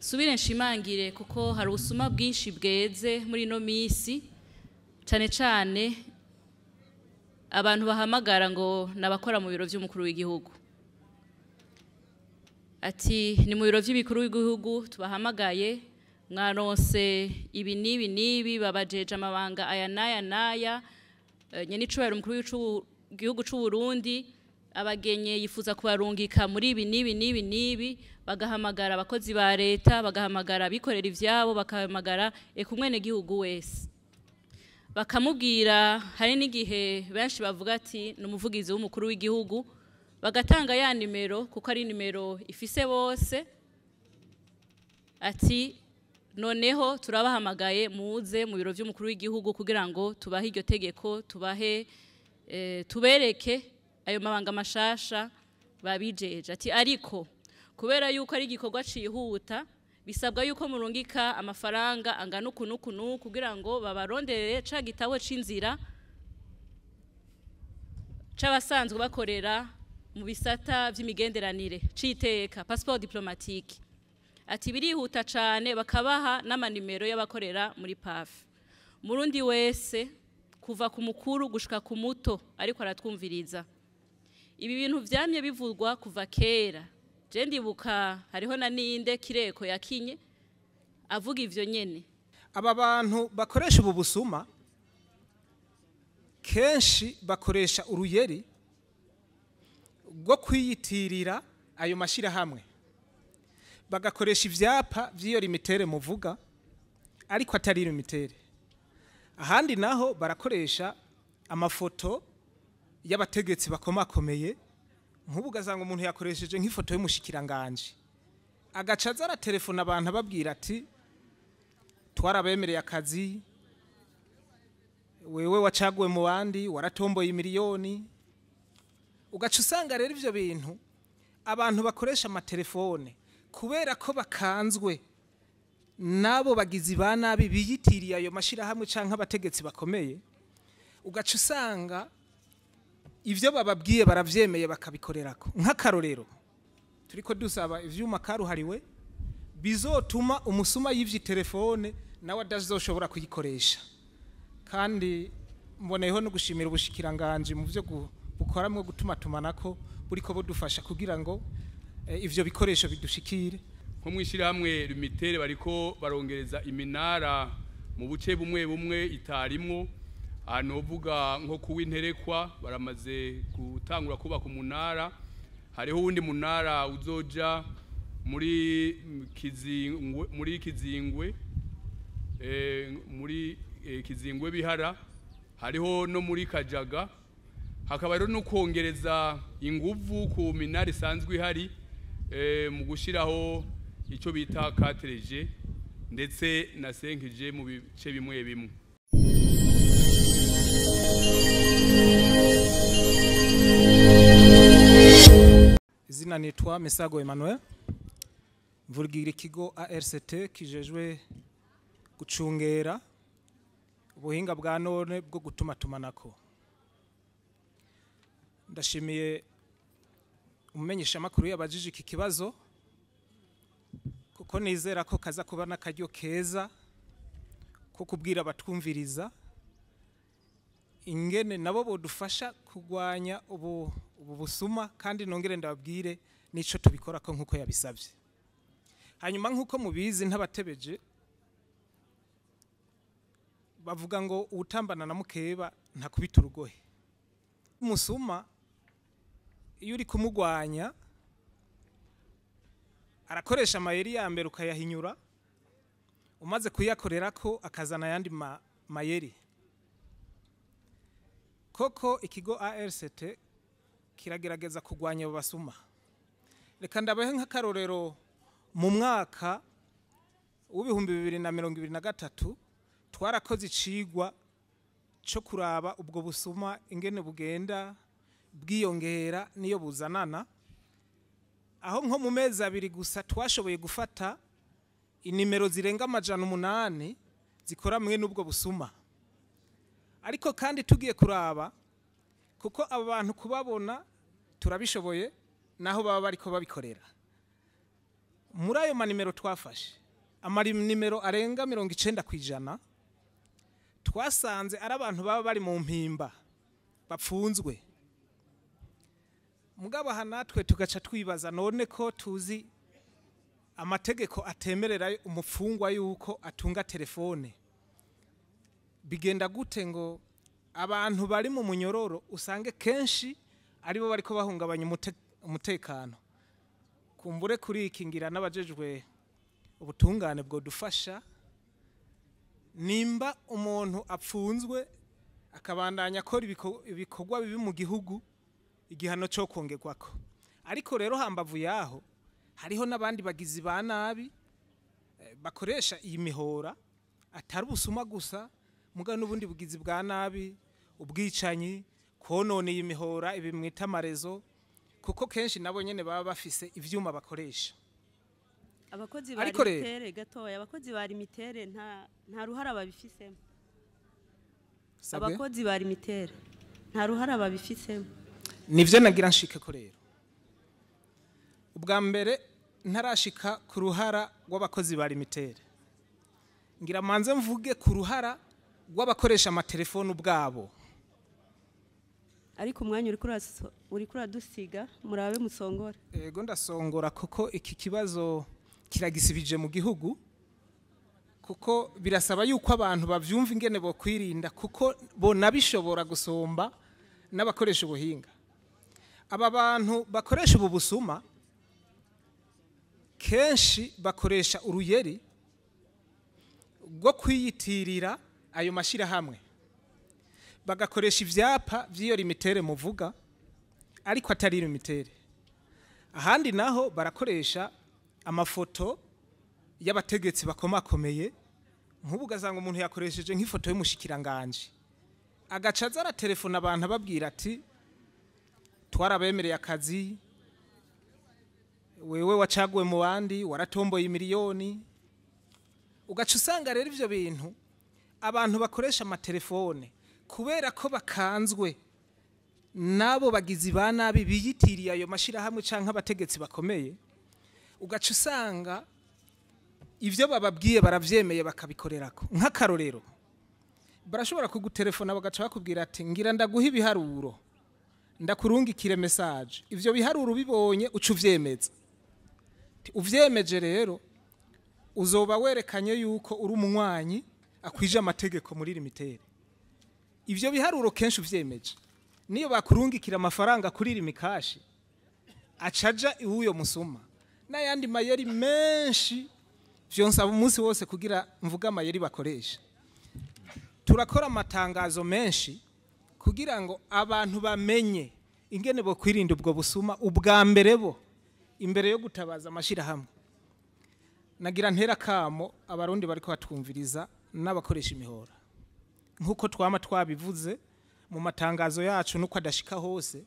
subire nshimangire kuko hari ubusuma bwinshi bweze muri no misi cyane cyane abantu bahamagara ngo nabakora mu biro by'umukuru w'igihugu. Ati ni mu biro by'ibikuru w'igihugu tubahamagaye mwaronse ibi nibi babajeje amabanga aya naya nyene icubahiro umukuru w'igihugu c'u Burundi abagenye yifuza kubarungika muri ibi nibi bagahamagara abakozi ba leta bagahamagara bikorera ivyabo bakahamagara ekumwene gihugu wese bakamubwira. Hari n'igihe benshi bavuga ati n'umuvugizi w'umukuru w'igihugu bagatanga ya nimero kuko ari nimero ifise bose. Ati noneho turabahamagaye muze mu biro by'umukuru w'igihugu kugira ngo tubahe iryo tegeko tubahe tubereke ayo mabanga mashasha babijeje. Ati ariko kubera yuko ari igikorwa cihuta bisabwa yuko murungika amafaranga angana ukuntu kugira ngo babaronderere ca gitabo c'inzira c'abasanzwe bakorera mu bisata vy'imigenderanire citeka passeport diplomatique. Ati birihuta cane bakabaha n'amanimero y'abakorera muri PAF. Murundi wese kuva ku mukuru gushika ku muto ariko aratwumviriza. Ibi bintu vyamye bivugwa kuva kera. Je ndibuka hariho na ninde kireko yakinye avuga ivyo nyene. Aba bantu bakoresha ubu busuma kenshi bakoresha uruyeri rwo kwiyitirira ayo mashira hamwe. Bagakoresha ivyapa vy'iyo limitere muvuga ariko atari limitere. Ahandi naho barakoresha amafoto y'abategetsi bakomakomeye nk'ubu ugasanga umuntu yakoresheje nk'ifoto y'umushikiranganje agacaza ara telefone abantu ababwira ati twarabemereye akazi wewe wacaguwe mu bandi waratomboye imiliyoni. Ugaca usanga rero ivyo bintu abantu bakoresha amatelefone kubera ko bakanzwe nabo bagizi ba nabi biyitiriye ayo mashira hamwe canke abategetsi bakomeye. Ugaca usanga ivyo bababwiye baravyemeye bakabikorerako. Nk'akarorero turiko dusaba ivyuma karuhariwe bizotuma umusuma yivye telefone nawe adazoshobora kuyikoresha. Kandi mboneyeho no gushimira ubushikiranganje mu vyo bukoramwe gutuma tumanako buriko budufasha kugira ngo ivyo bikoresho bidushikire. Nko mwishira hamwe limitere bariko barongereza iminara mu buce bumwe itarimwo. Ahantu uvuga nko kuwinterekwa baramaze gutangura kubaka umunara. Hariho uwundi munara uzoja muri Kizingwe Bihara. Hariho no muri Kajaga. Hakaba rero no kongereza inguvu ku minara isanzwe ihari mu gushiraho ico bita 4G ndetse na 5G mu bice bimwe. Izina nitwa Mesago Emmanuel, mvugira ikigo ARCT kijejwe gucungera ubuhinga bwa none bwo gutuma tumanako. Ndashimiye umumenyesha makuru yabajije iki kibazo kuko nizera ko kaza kuba n'akaryo keza ko kubwira abatwumviriza ingene nabo bodufasha kugwanya ubu busuma kandi nongere ndababwire nico tubikora ko nkuko yabisabye. Hanyuma nkuko mubizi ntabatebeje bavuga ngo utambana na mukeba ntakubita urugohe. Umusuma iyo uri kumugwanya arakoresha amayeri ya mbere ukayahinyura umaze kuyakorera ko akazana yandi mayeri. Koko ikigo ARCT kiragerageza kugwanya abo basuma. Reka ndabahe nk'akarorero mu mwaka w'ibihumbi 2023 twarakoze icigwa cyo kuraba ubwo busuma ingene bugenda bwiyongera niyo buzanana. Aho nko mu mezi 2 gusa twashoboye gufata inimero zirenga 800 zikora mwe n'ubwo busuma. Ariko kandi tugiye kuraba kuko abo bantu kubabona turabishoboye naho baba bariko babikorera. muri ayo manimero twafashe amanimero arenga 90% twasanze ari abantu baba bari mu mpimba bapfunzwe. Mugabo aha natwe tugaca twibaza none ko tuzi amategeko atemerera umufungwa yuko atunga telefone, bigenda gute ngo abantu bari mu munyororo usange kenshi aribo bariko bahungabanya umutekano? Kumbure kuri ikingira n'abajejwe ubutungane bwo dufasha, nimba umuntu apfunzwe akabandanya akora ibikorwa bibi mu gihugu, igihano cyo kongerwako. Ariko rero hambavu yaho hariho n'abandi bagizi ba nabi bakoresha iyi mihora, atari ubusuma gusa muga n'ubundi bugizi bwa nabi, ubwicanyi, konona iyi mihora, ibi mwita amarezo, kuko kenshi nabo nyene baba bafise ivyuma bakoresha. Abakozi bari mitere gatoya, abakozi bari mitere nta ruhara babifisemo. Abakozi bari mitere nta ruhara babifisemo. Nivyo nagira nshike ko rero. Ubwa mbere ntarashika ku ruhara rw'abakozi bari mitere. Ngira manze mvuge ku ruhara rw'abakoresha amatelefone ubwabo. Ariko umwanya uri kuradusiga murabe musongora. Ego ndasongora kuko iki kibazo kiragisibije mu gihugu, kuko birasaba yuko abantu bavyumva ingene bo kwirinda, kuko bo nabishobora gusomba n'abakoresha ubuhinga. Aba bantu bakoresha ubu busuma kenshi bakoresha uruyeri rwo kwiyitirira ayo mashirahamwe, bagakoresha ivyapa vy'iyo limitere muvuga ariko atari limitere. Ahandi naho barakoresha amafoto y'abategetsi bakomakomeye, nk'ubu ugasanga umuntu yakoresheje nk'ifoto y'umushikiranganje, agaca aza aratelefona abantu ababwira ati twarabemereye akazi, wewe wacaguwe mu bandi, waratomboye miliyoni. Ugaca usanga rero ivyo bintu abantu bakoresha amatelefone kubera ko bakanzwe nabo bagizi ba nabi biyitiriye ayo mashirahamwe canke abategetsi bakomeye, ugaca usanga ivyo bababwiye baravyemeye bakabikorerako. Nk'akarorero, barashobora kugutelefona bagaca bakubwira ati ngira ndaguha ibiharuro ndakurungikire message, ivyo biharuro bibonye uca uvyemeza. Uvyemeje rero uzoba werekanye yuko uri umunywanyi akwije amategeko muri limitere. Ivyo biharuro kenshi uvyemeje, niyo bakurungikira amafaranga kuri limikashi acaja iwuyo musuma n'ayandi mayeri menshi, vyonsaba umunsi wose kugira mvuga amayeri bakoresha. Turakora amatangazo menshi kugira ngo abantu bamenye ingene bo kwirinda ubwo busuma ubwa mbere bo imbere yo gutabaza amashirahamwe. Nagira ntera kamo abarundi bariko batwumviriza n'abakoresha imihora, nkuko twama twabivuze mu matangazo yacu nuko adashika hose.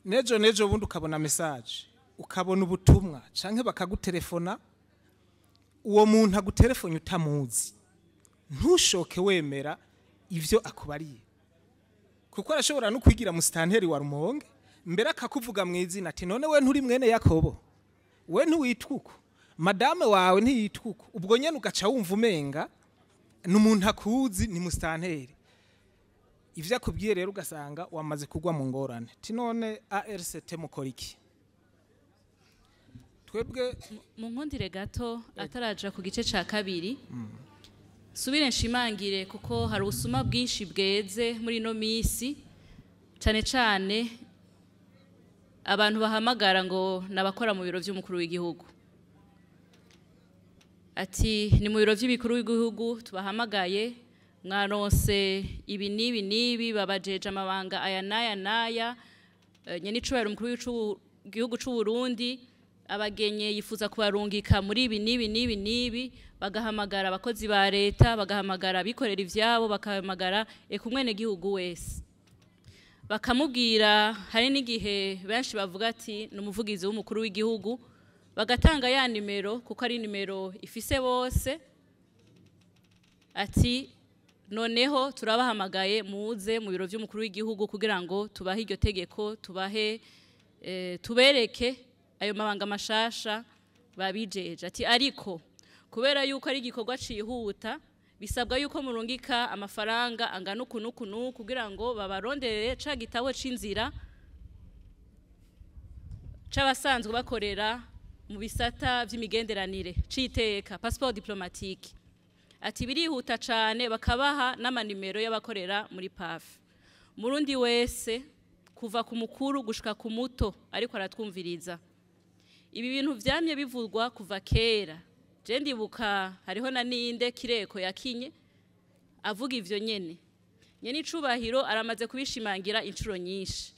Nejo bundi ukabona message, ukabona ubutumwa canke bakagutelefona, uwo muntu agutelefone utamuzi, ntushoke wemera ivyo akubariye, kuko arashobora no kwigira mu stanteri wa Rumonge mbere akakuvuga mu izina ati none we nturi mwene Yakobo, we ntuwitwuko, madame wawe ntiyitwuko. Ubwo nyene ugaca wumva umenga n'umuntu akuzi ni mu stanteri. Ivyo akubwiye rero ugasanga wamaze kugwa mu ngorane. Ti none ARCT mukora iki? Twebwe mu nkundire gato ataraja ku gice ca kabiri, subire nshimangire kuko hari ubusuma bwinshi bweze muri no misi, cane cane abantu bahamagara ngo nabakora mu biro vy'umukuru w'igihugu. Ati ni mu biro vy'ibikuru w'igihugu tubahamagaye, mwaronse ibi nibi babajeje amabanga aya naya nyene icubahiro umukuru w'igihugu c'u Burundi abagenye yifuza kubarungika muri ibi nibi, bagahamagara abakozi ba leta, bagahamagara abikorera ivyabo, bakahamagara ekumwene gihugu wese, bakamubwira. Hari n'igihe benshi bavuga ati n'umuvugizi w'umukuru w'igihugu, bagatanga ya nimero kuko ari nimero ifise bose, ati noneho turabahamagaye muze mu biro vy'umukuru w'igihugu kugira ngo tubahe iryo tegeko, tubereke ayo mabanga mashasha babijeje ati ariko kubera yuko ari igikorwa cihuta bisabwa yuko murungika amafaranga angana uku kugira ngo babaronderere ca gitabo c'inzira c'abasanzwe bakorera mu bisata vy'imigenderanire citeka passeport diplomatique ati birihuta cane bakabaha n'amanimero y'abakorera muri PAF. Murundi wese kuva ku mukuru gushika ku muto ariko aratwumviriza. Ibi bintu vyamye bivurwa kuva kera. Je ndibuka hariho na ninde Kireko yakinye avuga ivyo nyene. Nyene icubahiro aramaze kubishimangira incuro nyinshi.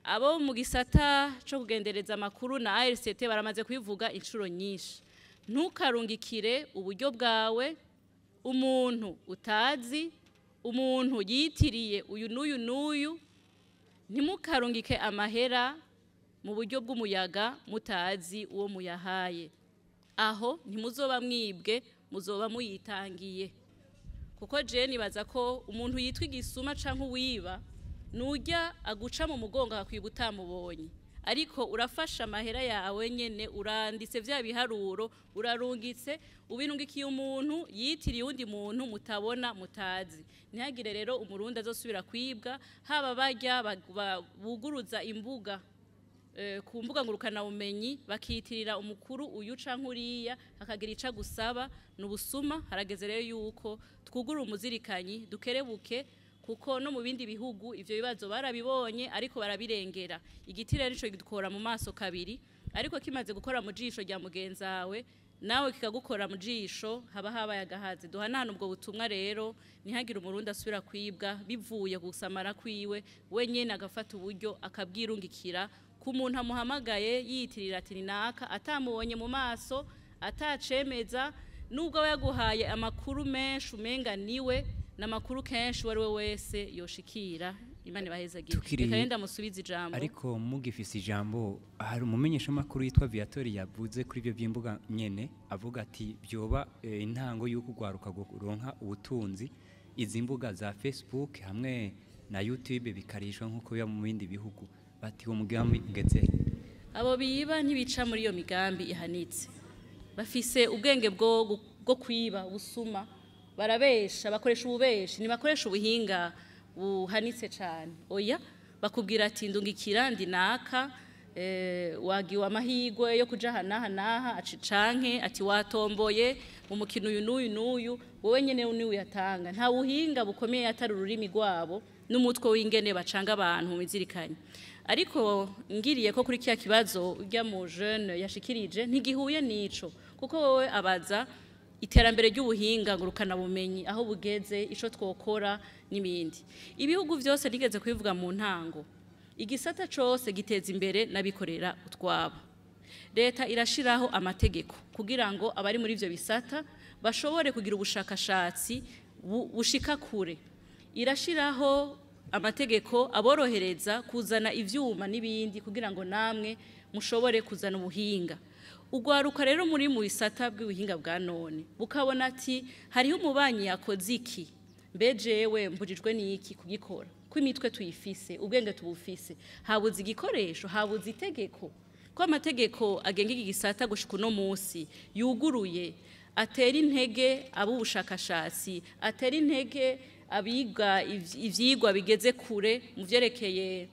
Abo mu gisata cyo kugendereza amakuru na ARCT baramaze kubivuga incuro nyinshi. Ntukarungikire uburyo bwawe umuntu utazi, umuntu yitiriye uyu n'uyu, ntimukarungike amahera mu buryo bw'umuyaga mutazi uwo muyahaye. Aho ntimuzoba mwibwe, muzoba muyitangiye. Kuko je nibaza ko umuntu yitwa igisuma canke uwiba nujya aguca mu mugongo akwiye utamubonye. Ariko urafasha amahera yawe nyene uranditse vya biharuro urarungitse ubinungikiye umuntu yitiriye undi muntu mutabona mutazi. Ntihagire rero umurundi azosubira kwibwa haba barya buguruza imbuga ku mbuga ngurukana ubumenyi bakitirira umukuru uyu canke uriya akagira ica gusaba n'ubusuma. Harageze rero yuko twugura umuzirikanyi dukerebuke kuko no mu bindi bihugu ivyo bibazo barabibonye ariko barabirengera. Igiti rero ico gidukora mu maso kabiri ariko kimaze gukora mu jisho rya mugenzawe nawe kikagukora mu jisho haba habaye agahazi. Duhanana ubwo butumwa rero ntihagire umurundi asubira kwibwa bivuye gusamara kwiwe wenyene agafata uburyo akabwirungikira ku muntu amuhamagaye yiyitirira ati naka atamubonye mu maso atacemeza nubwo yaguhaye amakuru menshi umenga niwe namakuru kenshi wari we wese yoshikira. Imana ibahezagira. Reka yenda musubize ijambo. Ariko mugifise ijambo hari umumenyesha makuru yitwa Viatori yavuze kuri ibyo byimbuga nyene avuga ati byoba intango y'uko gwaruka guronka ubutunzi izi mbuga za Facebook hamwe na YouTube bikarishwa nkuko ya mu bindi bihugu bati uwo mugambi ugeze. Abo biba ntibica muri iyo migambi ihanitse. Bafise ubwenge bwo kwiba ubusuma. Barabesha bakoresha ububeshi nibakoresha ubuhinga buhanitse cyane. Oya bakubwira ati ndungikira ndi naka wagiwe amahigwe yo kuja hanaha acicanke ati watomboye mu mukino uyu n'uyu wowe nyene niwe yatanga. Nta buhinga bukomeye atari ururimi rwabo n'umutwe w'ingene bacanga abantu mu mizirikanye. Ariko ngiriye ko kuri kiya kibazo ujya mu jeune yashikirije ntigihuye nico kuko wowe abaza iterambere ry'ubuhinga ngurukana bumenyi aho bugeze ico twokora n'ibindi. Ibihugu byose nigeze kubivuga mu ntango. Igisata cose giteza imbere nabikorera utwabo. Leta irashiraho amategeko kugira ngo abari muri ivyo bisata bashobore kugira ubushakashatsi bushika kure. Irashiraho amategeko aborohereza kuzana ivyuma n'ibindi kugira ngo namwe mushobore kuzana ubuhinga. Ugwaruka rero muri mu bisata bw'ubuhinga bwa none bukabona ati hariho umubanyi yakoze iki mbejewe mbujijwe n'iki kugikora ko imitwe tuyifise ubwenge tubufise habuze igikoresho habuze itegeko ko amategeko agenga igisata gushika no munsi yuguruye atera intege abubushakashatsi atera intege abiga ivyigwa bigeze kure mu vyerekeye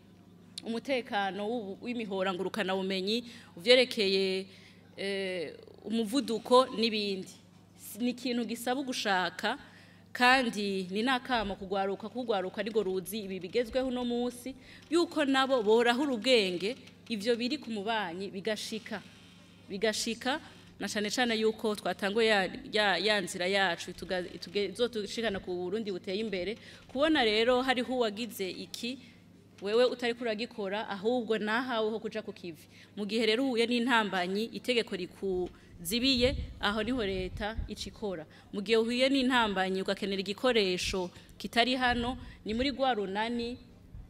umutekano w'imihora ngurukana bumenyi uvyerekeye umuvuduko n'ibindi. Ni ikintu gisaba gushaka kandi ni nakamo kugwaruka nigo ruzi ibi bigezweho no munsi yuko nabo borahura ubwenge ivyo biri ku mubanyi bigashika na cane yuko twatanguye ya nzira yacu tuzotushikana ku Burundi buteye imbere kubona rero hariho uwagize iki wewe utari kuragikora ahubwo nahawe ho kuja kukivi mu gihe rero uhuye n'intambanyi itegeko rikuzibiye aho niho leta icikora. Mu gihe uhuye n'intambanyi ugakenera igikoresho kitari hano ni muri gwa runani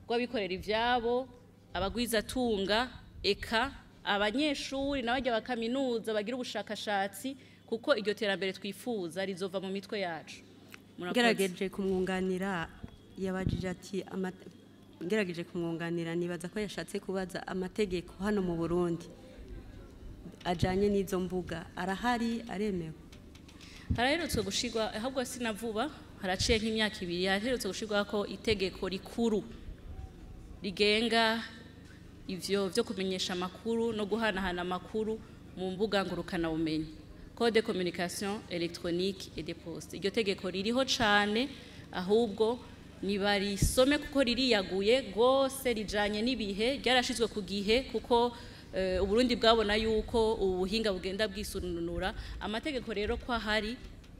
rw'abikorera ivyabo abagwiza tunga eka abanyeshuri n'abajya bakaminuza bagira ubushakashatsi kuko iryo terambere twifuza rizova mu mitwe yacu. Ngerageje kumwunganira yabajije ati ngerageje kumwunganira nibaza ko yashatse kubaza amategeko hano mu Burundi ajanye n'izo mbuga arahari aremewe? haraherutse gushirwa ahubwo sinavuba haraciye nk'imyaka 2 haraherutse gushirwa ko itegeko rikuru rigenga ivyo byo kumenyesha amakuru no guhanahana amakuru mu mbuga ngurukana bumenyi, code de communication électronique et des postes. Iryo tegeko ririho cane, ahubwo nibarisome kuko ririyaguye gose rijanye n'ibihe, ryarashizwe ku gihe kuko Uburundi bwabona yuko ubuhinga bugenda bwisununura. Amategeko rero kwa hari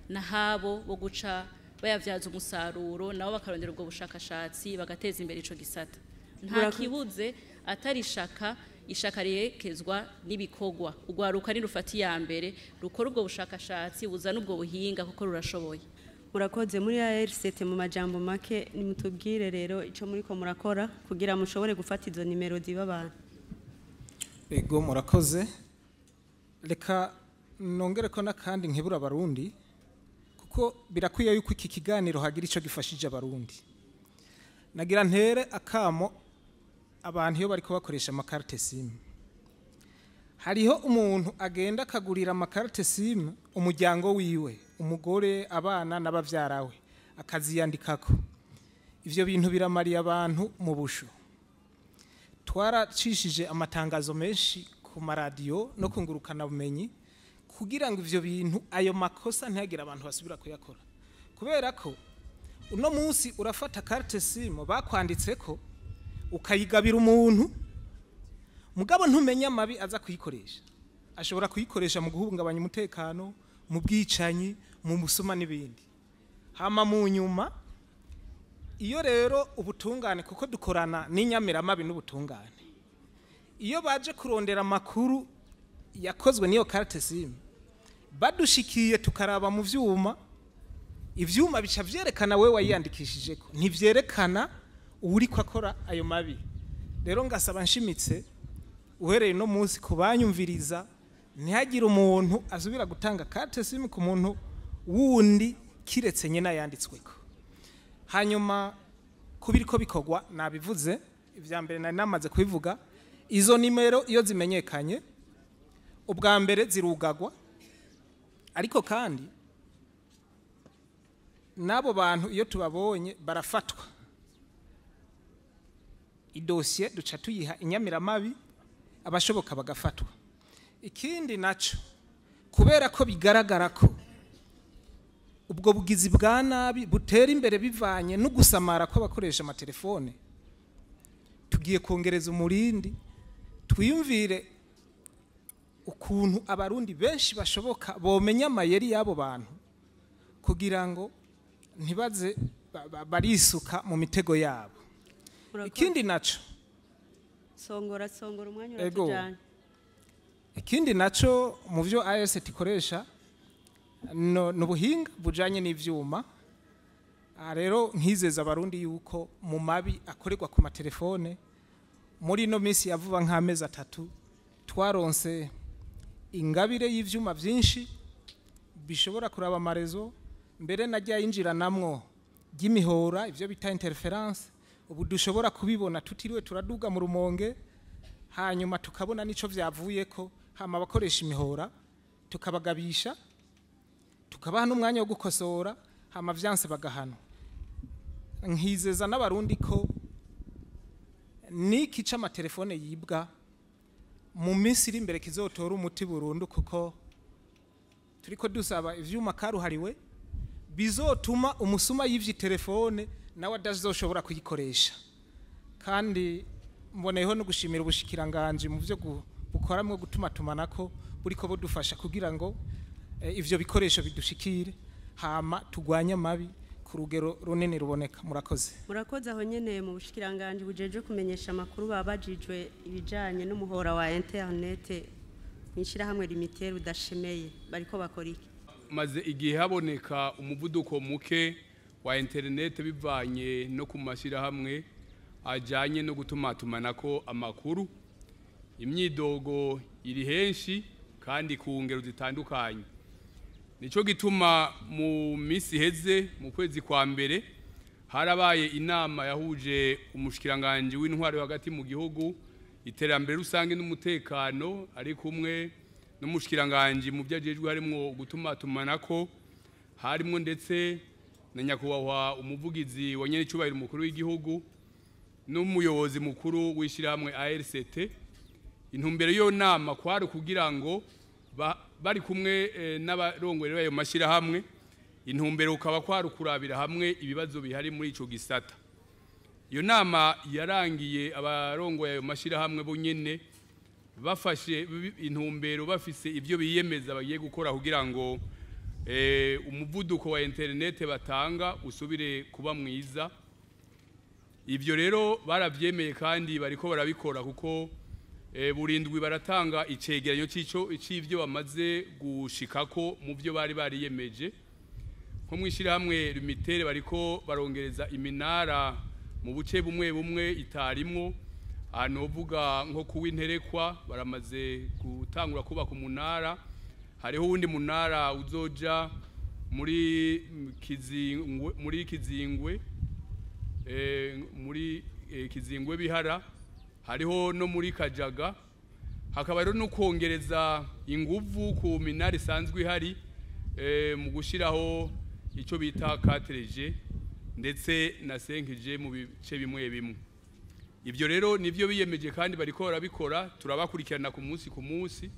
na habo bo guca bayavyaza umusaruro nabo bakarondera ubwo bushakashatsi bagateza imbere ico gisata. Nta kibuze atari ishaka rihekezwa n'ibikogwa. Ugwaruka ni rufati ya mbere rukora ubwo bushakashatsi buzana ubwo buhinga kuko rurashoboye. Murakoze muri ARCT mu majambo make nimutubwire rero ico muriko murakora kugira mushobore gufata izo nimero ziba abantu. Ego murakoze, reka nongere ko nakandi nkibura abarundi kuko birakwiye yuko iki kiganiro hagira ico gifashije abarundi. Nagira ntere akamo abantu iyo bariko bakoresha amakarite SIM. Hariho umuntu agenda akagurira amakarite SIM umuryango wiwe, umugore, abana n'abavyarawe akaziyandikako. Ivyo bintu biramariye abantu mu busho. Twaracishije amatangazo menshi ku maradiyo no kungurukana bumenyi kugira ngo ivyo bintu ayo makosa ntiyagira abantu basubira kuyakora. Kubera ko uno munsi urafata carte SIM bakwanditseko ukayigabira umuntu mugabo ntumenya mabi aza kuyikoresha. Ashobora kuyikoresha mu guhungabanya umutekano, mu bwicanyi, mu musuma n'ibindi. Hama mu nyuma iyo rero ubutungane kuko dukorana n'inyamiramabi n'ubutungane, iyo baje kurondera amakuru yakozwe n'iyo carte SIM badushikiye tukaraba mu vyuma, ivyuma bica vyerekana we wayiyandikishijeko, ntivyerekana uri kwakora ayo mabi. Rero ngasaba nshimitse uhereye no munsi kubanyumviriza ntihagire umuntu azubira gutanga carte SIM ku muntu wundi kiretse nyina yanditsweko. Hanyuma kubiriko bikogwa nabivuze ivya mbere nari namaze kubivuga, izo nimero iyo zimenyekanye ubwa mbere zirugagwa, ariko kandi nabo bantu iyo tubabonye barafatwa, idosiye duca tuyiha inyamiramabi abashoboka bagafatwa. Ikindi naco kubera ko bigaragara ko ubwo bugizi bwa nabi butera imbere bivanye no gusamara ko bakoresha amatelefone, tugiye kongereza umurindi, twiyumvire ukuntu abarundi benshi bashoboka bomenya amayeri y'abo bantu kugira ngo ntibaze barisuka mu mitego yabo. Ikindi naco songora umwanya uratujanye. Ikindi naco mu byo ARCT ikoresha n'ubuhinga bujanye n'ivyuma. Rero nkizeza abarundi yuko mu mabi akorerwa ku matelefone muri no minsi yavuba nk'amezi 3 twaronse ingabire y'ivyuma vyinshi bishobora kuraba amarezo, mbere najya yinjira namwo y'imihora, ivyo bita interference. Ubu dushobora kubibona tutiriwe turaduga mu Rumonge, hanyuma tukabona nico vyavuyeko, hama bakoresha imihora tukabagabisha, tukabaha n'umwanya wo gukosora, hama vyanse bagahano. Nkizeza n'abarundi ko niki c'amatelefone yibwa mu minsi iri imbere kizotora umuti burundu, kuko turiko dusaba ivyuma karuhariwe bizotuma umusuma yivye telefone nawe adazoshobora kuyikoresha. Kandi mboneyeho no gushimira ubushikiranganje mu byo bukoramwe gutuma tumanako buriko budufasha kugira ngo ivyo bikoresho bidushikire, hama tugwanya amabi ku rugero runini ruboneka. Murakoze aho nyene mu bushikiranganje bujeje kumenyesha amakuru babajijwe ibijanye n'umuhora wa internet nishira hamwe limiter udashemeye bariko bakora iki? Maze igihe haboneka umuvuduko muke wa internet bivanye no kumashira hamwe ajanye no gutumatumanako amakuru, imyidogo iri henshi kandi ku ngero zitandukanye. Nico gituma mu misi heze mu kwezi kwa mbere harabaye inama yahuje umushikiranganje w'intwaro hagati mu gihugu, iterambere rusange n'umutekano, ari kumwe n'umushikiranganje mu byajejwe harimo gutuma tumanako harimo ndetse na nyakubahwa umuvugizi wa nyene cyubahiro umukuru w'igihugu n'umuyobozi mukuru w'ishirahamwe ARCT. Intumbero yo nama kwari kugira ngo bari kumwe n'abarongorera ayo mashirahamwe, intumbero ukaba kwari kurabira hamwe ibibazo bihari muri ico gisata. Iyo nama yarangiye abarongoye ayo mashirahamwe bo nyene bafashe intumbero bafise ivyo biyemeza bagiye gukora kugira ngo umuvuduko wa internet batanga usubire kuba mwiza. Ivyo rero baravyemeye kandi bariko barabikora kuko burindwi baratanga icegeranyo c'ivyo bamaze gushikako mu byo bari bariyemeje. Nko mwishirahamwe Limitere bariko barongereza iminara mu buce bumwe bumwe itarimwo, ahantu uvuga nko kuw'interekwa baramaze gutangura kubaka umunara. Hariho uwundi munara uzoja muri Kizingwe bihara, hariho no muri Kajaga, hakaba rero no kongereza inguvu ku minara isanzwe ihari mu gushiraho ico bita 4G ndetse na 5G mu bice bimwe bimwe. Ivyo rero nivyo biyemeje kandi bariko barabikora, turabakurikirana ku munsi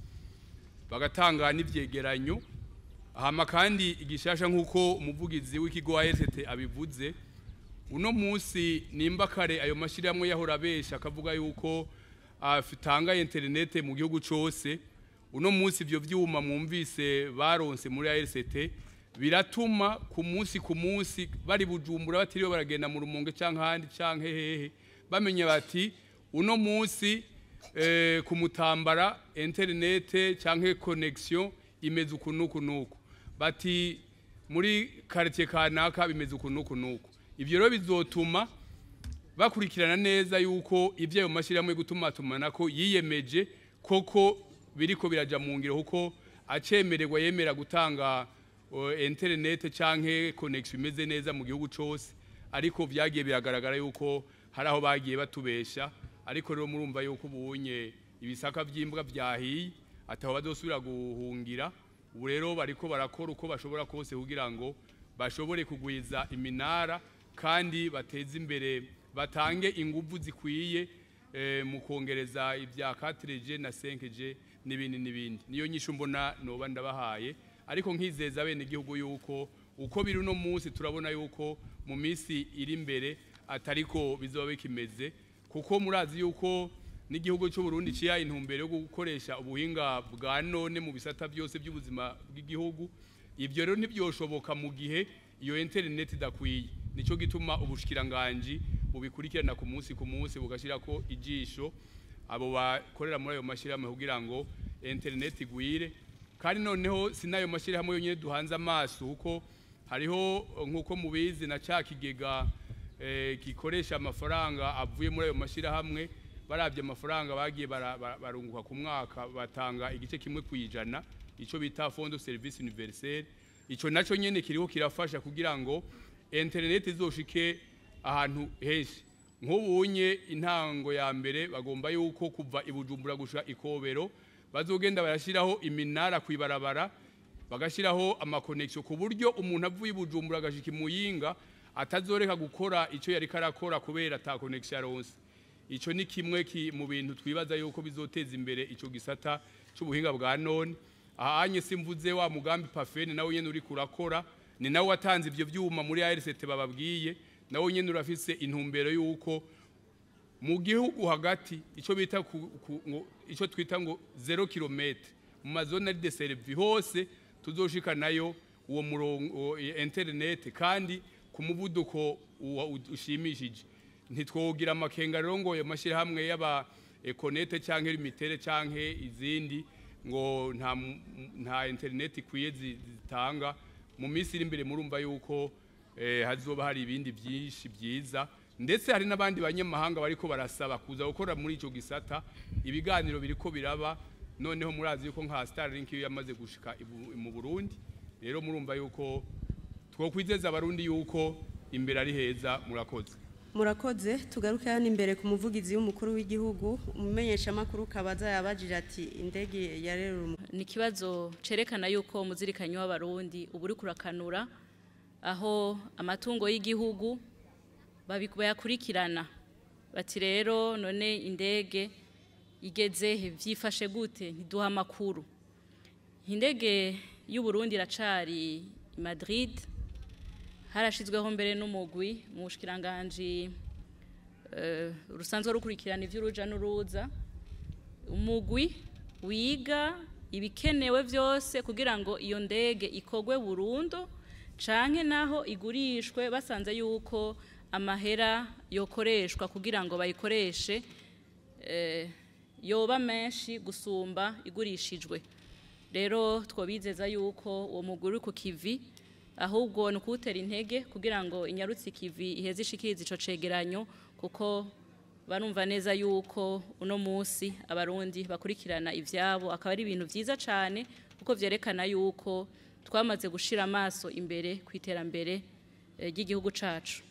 bagatanga n'ivyegeranyo. Hama kandi igishasha nkuko umuvugizi w'ikigo ARCT abivuze, uno munsi nimba kare ayo mashirahamwe yahora besha akavuga yuko afitanga internet mu gihugu cose, uno munsi ivyo vyuma mwumvise baronse muri ARCT biratuma ku munsi bari Bujumbura batiriwe baragenda mu Rumonge canke handi canke hehe, bamenye bati uno munsi ku Mutambara internet canke connection imeze ukunuku, bati muri quartier kanaka bimeze ukunuku. Ivyo rero bizotuma bakurikirana neza yuko ivyo ayo mashirahamwe gutuma tumanako yiyemeje koko biriko biraja mu ngiro, kuko acemererwa yemera gutanga internet canke connection imeze neza mu gihugu cose, ariko vyagiye biragaragara yuko haraho bagiye batubesha. Ariko rero murumva yuko ubunye ibisaka vy'imbwa vyahiye ataho bazosubira guhungira. Ubu rero bariko barakora uko bashobora kose kugira ngo bashobore kugwiza iminara kandi bateze imbere, batange inguvu zikwiye mu kongereza ibya 4G na 5G n'ibindi. Niyo nyishu mbona noba ndabahaye, ariko nkizeza bene igihugu yuko uko biri no munsi turabona yuko mu misi iri imbere atariko bizoba bikimeze, kuko murazi yuko n'igihugu cy'u Burundi ciya intumbero yo gukoresha ubuhinga bwa none mu bisata byose by'ubuzima bw'igihugu. Ivyo rero ntibyoshoboka mu gihe iyo internet idakwiye. Nico gituma ubushikiranganje bubikurikirana ku munsi bugashirako ijisho abo bakorera muri ayo mashirahamwe kugira ngo internet igwire. Kandi noneho sinayo mashirahamwe yonyine duhanze amaso, kuko hariho nkuko mubizi na cakigega gikoresha amafaranga avuye muri ayo mashirahamwe. Baravye amafaranga bagiye barunguka ku mwaka batanga igice kimwe kwijana, ico bita Fond de Service Universel. Ico naco nyene kiriho kirafasha kugira ngo internet izoshike ahantu henshi. Nk'ubunye intango ya mbere bagomba yuko kuva ibujumbura gushika Ikobero bazogenda barashiraho iminara kwibarabara, bagashiraho ama connection ku buryo umuntu avuye ibujumbura agashika Muyinga atazoreka gukora ico yari karakora kubera ata connection aronse. Ico ni kimwe mu bintu twibaza yuko bizoteza imbere ico gisata c'ubuhinga bwa none. Ahanye simvuze wa mugambi Pafene nawe nyene uri kurakora, ni nawe watanze ivyo vyuma muri ARCT bababwiye, nawe nyene urafise intumbero yuko mu gihugu hagati ico bita ico twita ngo 0 km mu mazone de service hose tuzoshika nayo uwo murongo internet kandi ku muvuduko ushimishije. Ntitwogira amakenga rero ngo yamashira hamwe yaba Econete canke Limitere canke izindi ngo nta internet ikwiye zitanga. Mu minsi iri imbere murumva yuko hazoba hari ibindi byinshi byiza, ndetse hari n'abandi banyamahanga bariko barasaba kuza gukora muri ico gisata. Ibiganiro biriko biraba, noneho murazi yuko nka Starlink yamaze gushika mu Burundi. Rero murumva yuko twokwizeza abarundi yuko imbere ari heza. Murakoze. murakoze tugaruke hano imbere ku muvugizi w'umukuru w'igihugu umumenyesha makuru kabaza yabajije ati indege yarero ni kibazo cerekana yuko umuzirikanyi w'abarundi uburi kurakanura aho amatungo y'igihugu bayakurikirana bati rero none indege igeze vyifashe gute ntiduha amakuru indege y'u Burundi iracari i Madrid harashizweho mbere n'umugwi mu bushikiranganje rusanzwe rukurikirana ivy'uruja n'uruza umugwi wiga ibikenewe vyose kugira ngo iyo ndege ikogwe burundu canke naho igurishwe basanze yuko amahera yokoreshwa kugira ngo bayikoreshe yoba menshi gusumba igurishijwe rero twobizeza yuko uwo mugwi uri ku kivi ahubwo ni ukutera intege kugira ngo inyarutse ikivi iheze ishikirize ico cegeranyo kuko barumva neza yuko uno munsi abarundi bakurikirana ivyabo akaba ari ibintu vyiza cane kuko vyerekana yuko twamaze gushira amaso imbere kwiterambere ry'igihugu cacu.